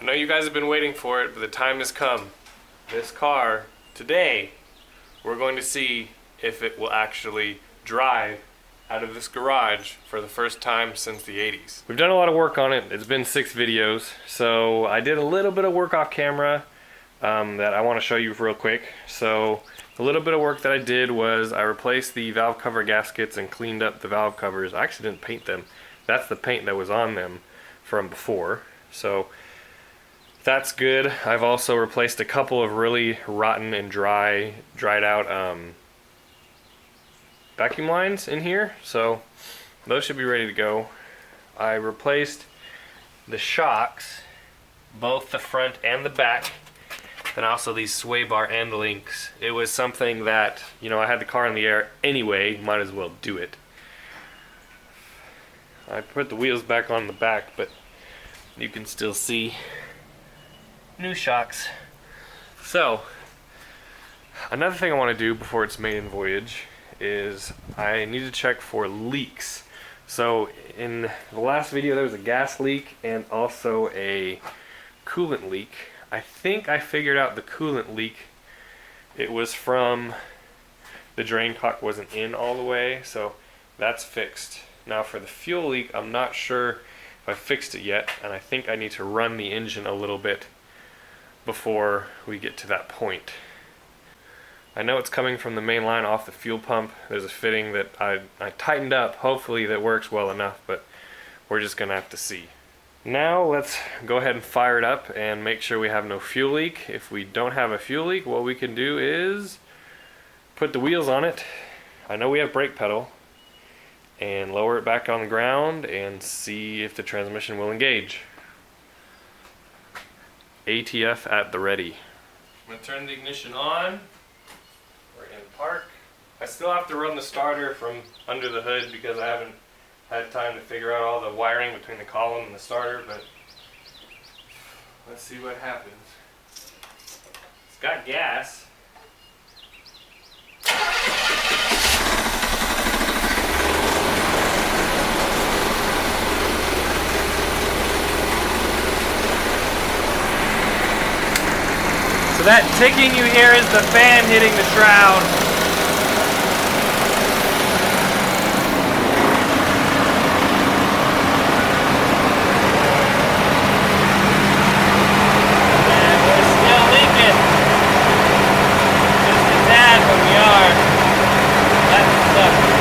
I know you guys have been waiting for it, but the time has come. This car, today, we're going to see if it will actually drive out of this garage for the first time since the 80s. We've done a lot of work on it. It's been 6 videos, so I did a little bit of work off camera that I want to show you real quick. So a little bit of work that I did was I replaced the valve cover gaskets and cleaned up the valve covers. I actually didn't paint them. That's the paint that was on them from before. So that's good. I've also replaced a couple of really rotten and dried out vacuum lines in here, so those should be ready to go. I replaced the shocks, both the front and the back, and also these sway bar end links. It was something that, you know, I had the car in the air anyway, might as well do it. I put the wheels back on the back, but you can still see new shocks. So another thing I want to do before its maiden voyage is I need to check for leaks. So in the last video there was a gas leak and also a coolant leak. I think I figured out the coolant leak. It was from the drain cock wasn't in all the way, so that's fixed. Now for the fuel leak, I'm not sure if I fixed it yet, and I think I need to run the engine a little bit before we get to that point. I know it's coming from the main line off the fuel pump. There's a fitting that I tightened up. Hopefully that works well enough, but we're just gonna have to see. Now let's go ahead and fire it up and make sure we have no fuel leak. If we don't have a fuel leak, what we can do is put the wheels on it. I know we have brake pedal, and lower it back on the ground and see if the transmission will engage. ATF at the ready. I'm gonna turn the ignition on. We're in park. I still have to run the starter from under the hood because I haven't had time to figure out all the wiring between the column and the starter, but let's see what happens. It's got gas. So that ticking you hear is the fan hitting the shroud. And we're still leaking. Just a tad, but we are. That sucks.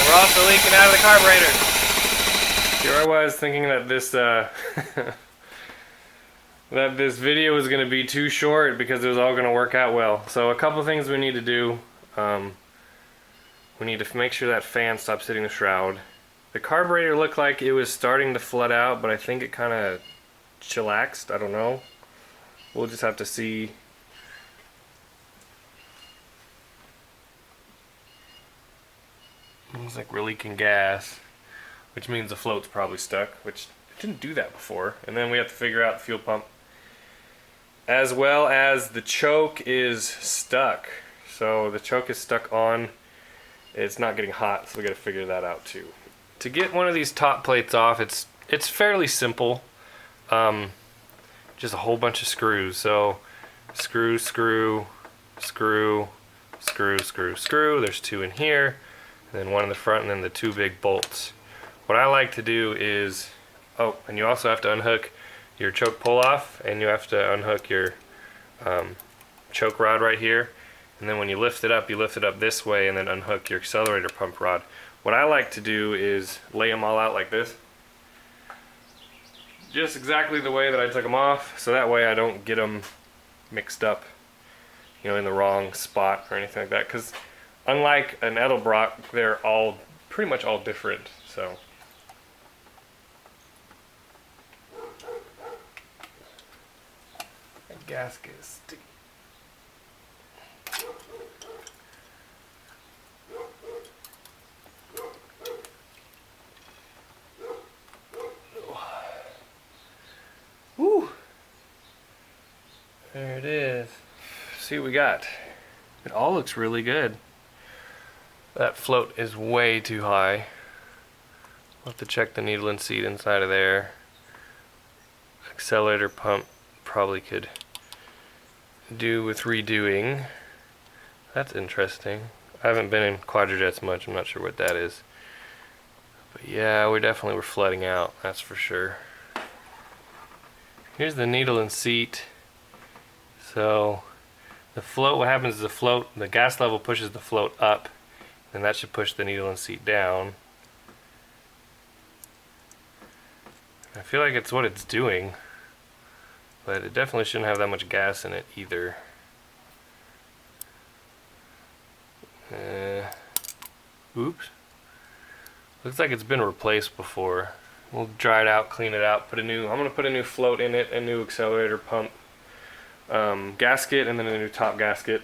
We're also leaking out of the carburetor. Here I was thinking that this that this video was going to be too short because it was all going to work out well. So a couple things we need to do. We need to make sure that fan stops hitting the shroud. The carburetor looked like it was starting to flood out, but I think it kind of chillaxed. I don't know. We'll just have to see. Looks like we're leaking gas, which means the float's probably stuck, which it didn't do that before. And then we have to figure out the fuel pump, as well as the choke is stuck. So the choke is stuck on, it's not getting hot, so we got to figure that out too. To get one of these top plates off, it's fairly simple. Just a whole bunch of screws. So screw, screw, screw, screw, screw, screw. There's 2 in here. Then one in the front, and then the 2 big bolts. What I like to do is, oh, and you also have to unhook your choke pull off, and you have to unhook your choke rod right here. And then when you lift it up this way, and then unhook your accelerator pump rod. What I like to do is lay them all out like this. Just exactly the way that I took them off, so that way I don't get them mixed up, you know, in the wrong spot or anything like that. Because unlike an Edelbrock, they're all pretty much all different. So gasket is sticky. Woo! There it is. See what we got. It all looks really good. That float is way too high. We'll have to check the needle and seat inside of there. Accelerator pump probably could do with redoing. That's interesting. I haven't been in quadrajets much. I'm not sure what that is. But yeah, we definitely were flooding out. That's for sure. Here's the needle and seat. So the float, what happens is the gas level pushes the float up, and that should push the needle and seat down. I feel like it's what it's doing, but it definitely shouldn't have that much gas in it either. Oops. Looks like it's been replaced before. We'll dry it out, clean it out, I'm gonna put a new float in it, a new accelerator pump, gasket, and then a new top gasket.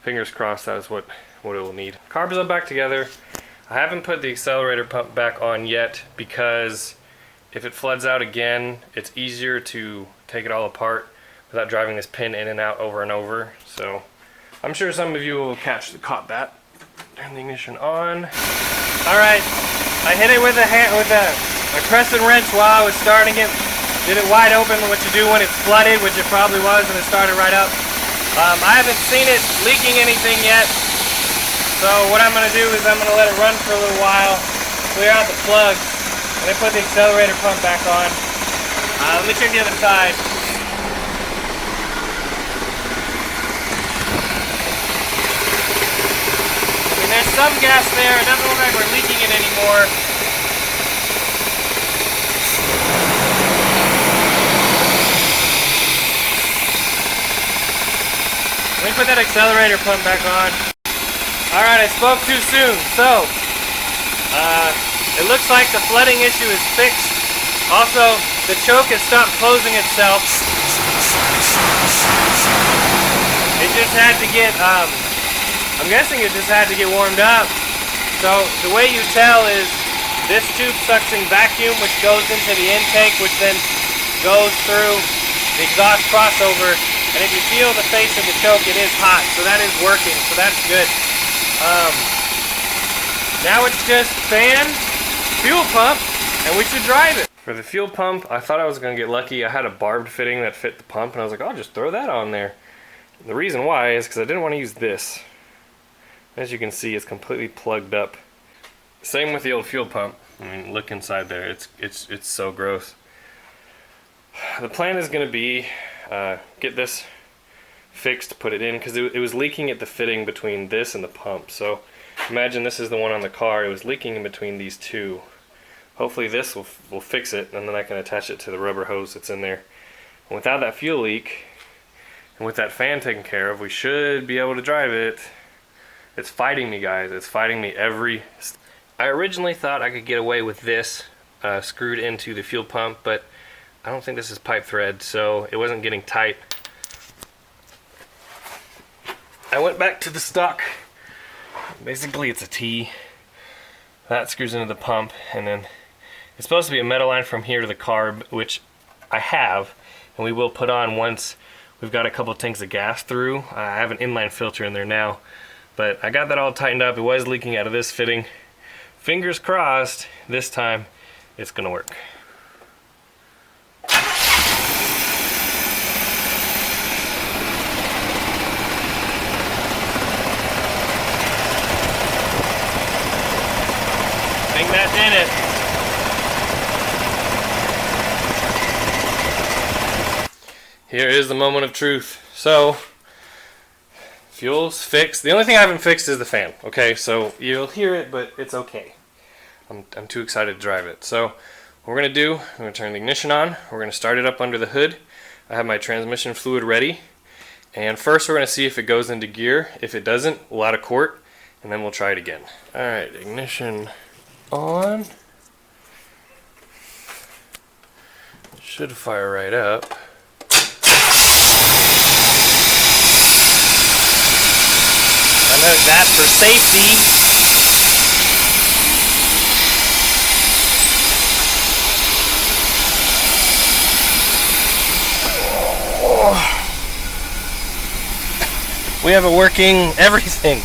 Fingers crossed that is what it will need. Carbs are back together. I haven't put the accelerator pump back on yet because if it floods out again, it's easier to take it all apart without driving this pin in and out over and over. So I'm sure some of you will caught that. Turn the ignition on. All right, I hit it with a crescent wrench while I was starting it. Did it wide open, what you do when it's flooded, which it probably was, and it started right up. I haven't seen it leaking anything yet. So what I'm gonna do is I'm gonna let it run for a little while, clear out the plugs, and then put the accelerator pump back on. Let me check the other side. I mean, there's some gas there. It doesn't look like we're leaking it anymore. Let me put that accelerator pump back on. Alright, I spoke too soon. So, it looks like the flooding issue is fixed. Also, the choke has stopped closing itself. It just had to get, I'm guessing it just had to get warmed up. So, the way you tell is this tube sucks in vacuum, which goes into the intake, which then goes through the exhaust crossover. And if you feel the face of the choke, it is hot, so that is working, so that's good. Now it's just fan, fuel pump, and we should drive it. For the fuel pump, I thought I was going to get lucky. I had a barbed fitting that fit the pump, and I was like, I'll just throw that on there. The reason why is because I didn't want to use this. As you can see, it's completely plugged up. Same with the old fuel pump. I mean, look inside there. It's so gross. The plan is going to be get this fixed, put it in, because it was leaking at the fitting between this and the pump. So imagine this is the one on the car. It was leaking in between these two. Hopefully this will fix it, and then I can attach it to the rubber hose that's in there. And without that fuel leak, and with that fan taken care of, we should be able to drive it. It's fighting me, guys. It's fighting me I originally thought I could get away with this screwed into the fuel pump, but I don't think this is pipe thread, so it wasn't getting tight. I went back to the stock. Basically, it's a T. That screws into the pump, and then it's supposed to be a metal line from here to the carb, which I have, and we will put on once we've got a couple tanks of gas through. I have an inline filter in there now, but I got that all tightened up. It was leaking out of this fitting. Fingers crossed, this time it's gonna work. think that did it. Here is the moment of truth. So, fuel's fixed. The only thing I haven't fixed is the fan. Okay, so you'll hear it, but it's okay. I'm too excited to drive it. So, what we're going to do, I'm going to turn the ignition on. We're going to start it up under the hood. I have my transmission fluid ready. And first we're going to see if it goes into gear. If it doesn't, we'll add a quart, and then we'll try it again. Alright, ignition on. Should fire right up. that for safety. We have a working everything.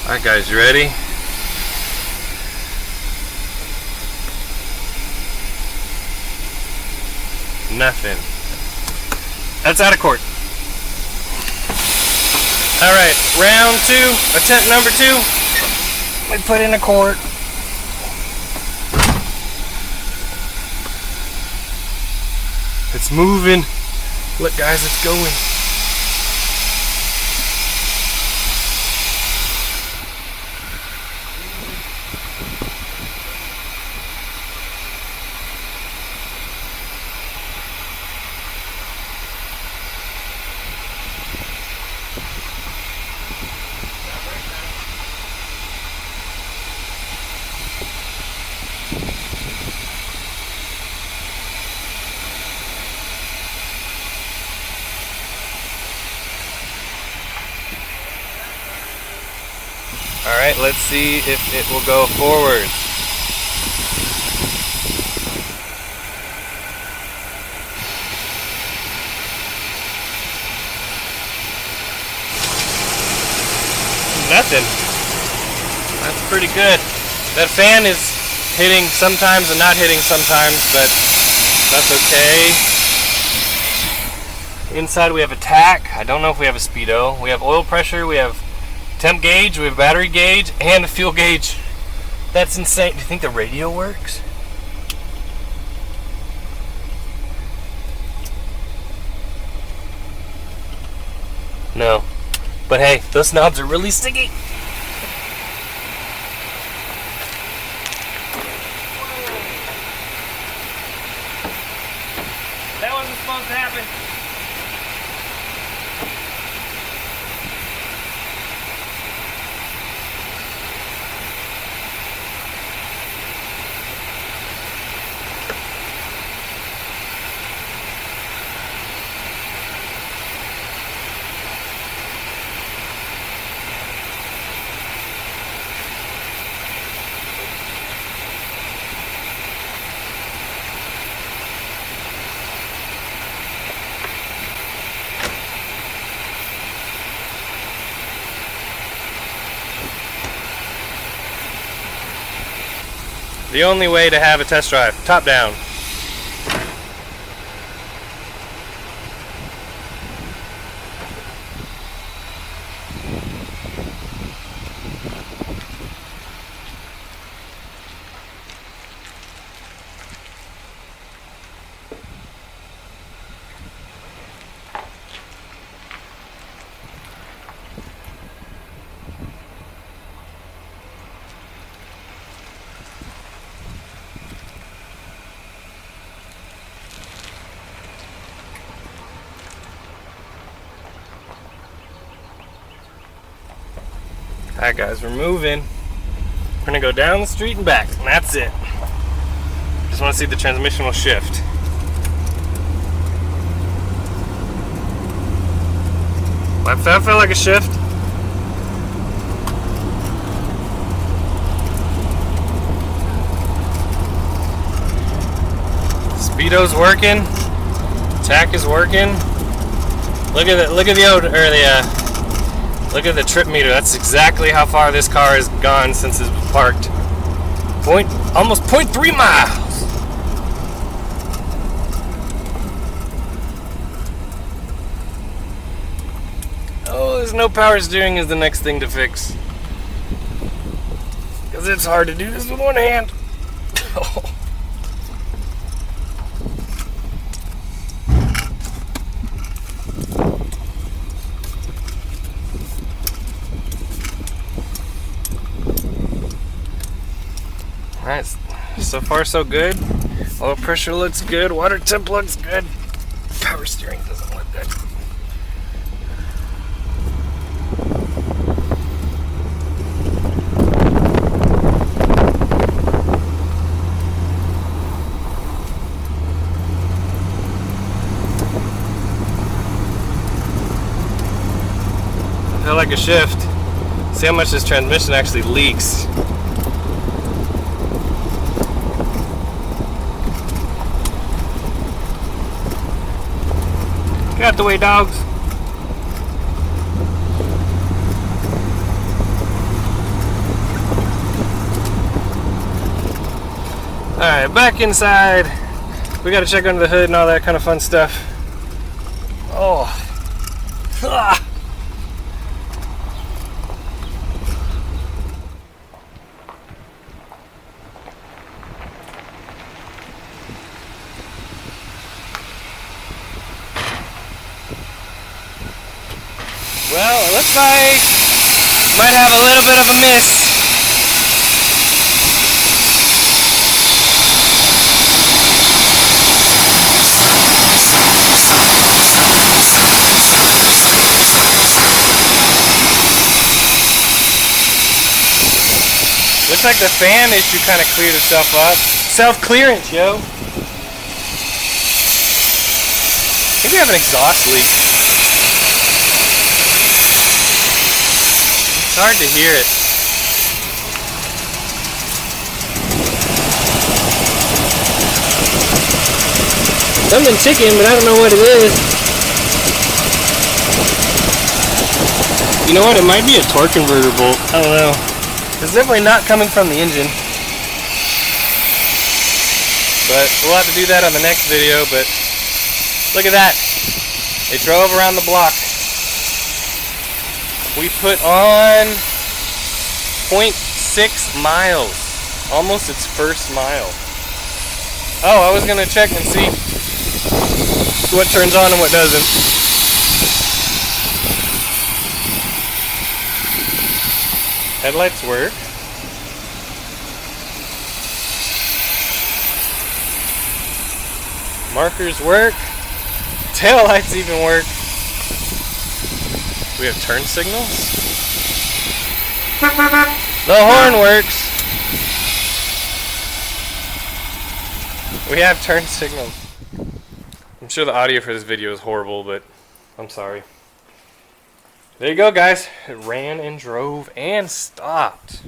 Alright guys, you ready? Nothing. That's out of court. Alright, round 2, attempt number 2. We put in a court. It's moving. Look guys, it's going. Alright, let's see if it will go forward. Nothing. That's pretty good. That fan is hitting sometimes and not hitting sometimes, but that's okay. Inside we have a tach. I don't know if we have a speedo. We have oil pressure, we have temp gauge, we have battery gauge, and a fuel gauge. That's insane. Do you think the radio works? No. But hey, those knobs are really sticky. That wasn't supposed to happen. The only way to have a test drive, top down. Alright guys, we're moving. We're gonna go down the street and back, and that's it. Just want to see if the transmission will shift. That felt like a shift. Speedo's working. Tach is working. Look at look at the trip meter. That's exactly how far this car has gone since it was parked. Almost 0.3 miles. Oh, there's no power steering is the next thing to fix. Because it's hard to do this with one hand. Alright, so far so good. Oil pressure looks good, water temp looks good. Power steering doesn't look good. felt like a shift. See how much this transmission actually leaks. Get out the way, dogs. Alright, back inside. We gotta check under the hood and all that kind of fun stuff. Oh. Ah. Well, it looks like might have a little bit of a miss. Looks like the fan issue kind of cleared itself up. Self-clearance, yo. Maybe I have an exhaust leak. It's hard to hear it. Something ticking, but I don't know what it is. You know what? It might be a torque converter bolt. I don't know. It's definitely not coming from the engine. But we'll have to do that on the next video. But look at that. It drove around the block. We put on 0.6 miles. Almost its first mile. Oh, I was going to check and see what turns on and what doesn't. Headlights work. Markers work. Tail lights even work. We have turn signals. The horn works. We have turn signals. I'm sure the audio for this video is horrible, but I'm sorry. There you go, guys. It ran and drove and stopped.